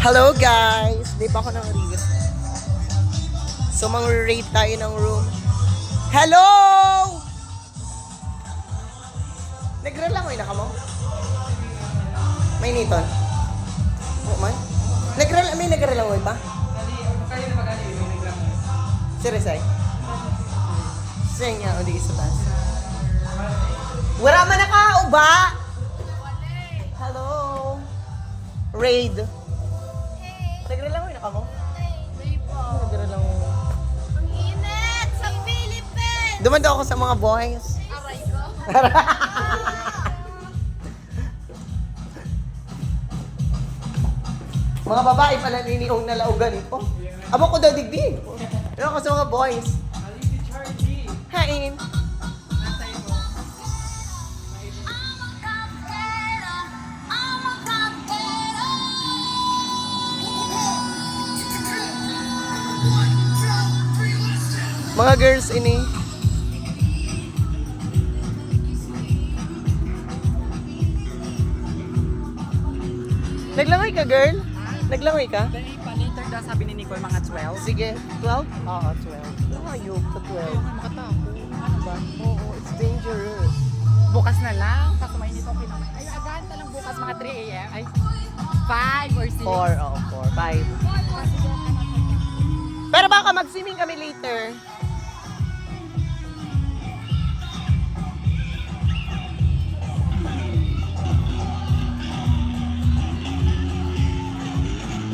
Hello guys! Di pa ako ng Rios. So mang-rate tayo ng room. Hello! Nagralangoy na ka mo? May niton? Oo man? May nagralangoy pa? Seriously? Siyang nga, o di isa taas. Wala man na ka, uba! Hello! Raid! Nagralangoy na ka mo? Nagralangoy. Ang init sa Philippines! Dumanda ako sa mga boys. Aray ko. Mga babae pala niniong nalaugan ito. Abo ko daw digdig. Ano ako sa mga boys? Hain. Mga girls ini. Naglangoy ka, girl? Naglangoy ka? Later daw sabi ni Nicole mga 12. Sige, 12? Oo, 12. Ayok ka 12. Makatapo. Ano ba? Oo, it's dangerous. Bukas na lang. Kaso may nito pinamay. Ay, agahan ka lang bukas mga 3 a.m. Ay, 5 or 6. 4, oh, 4, 5. Pero baka mag-swimming kami later.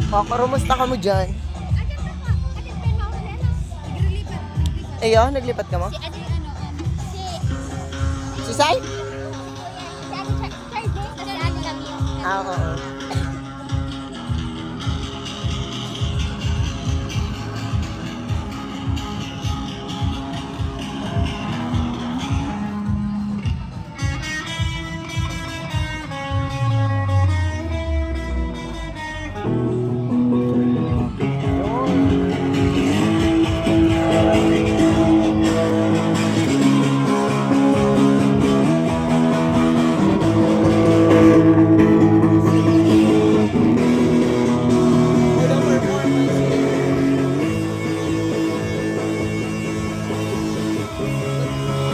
Kumusta ka mo dyan? Ayo, naglipat ka mo? Si Sai? Ah, oo.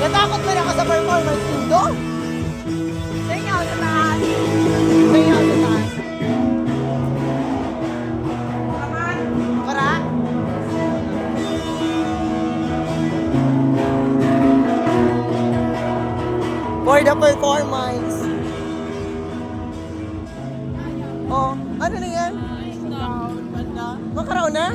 Natakot mo na ka sa performance nito? Tingnan ako sa taas. Tingnan ako sa taas. Para? For the performance. Oh, ano na yan? Makaraon na?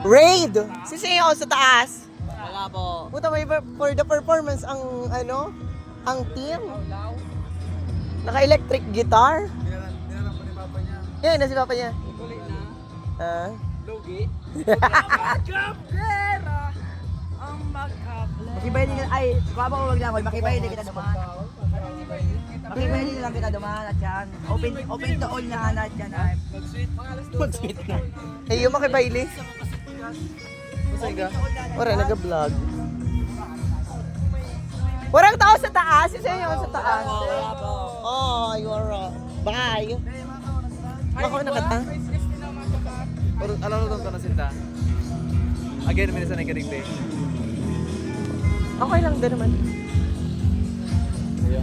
Raid! Sisiyo ako sa taas. Wala po. Puta, may for the performance ang ano? Ang team. Naka-electric guitar. Dinarang po ni Papa niya. Yan, na si papa niya. Tuloy na. Ah. Logi. Magkapera. Ang magkapera. Makibay din ay, baba ko wag lang, makibay din kita dumaan. Makibay din lang kita dumaan at yan. Open to all na hanat yan ay. Mag-sweet na. Eh, yung makibaili. Masay ka? Ora, nag-vlog. Walang tao sa taas. Sisiyo ako sa taas. Oh, you are bye. Bako na kata. Alam mo ito na sinta? Again, minsan ay karing day. Okay lang din naman. Ano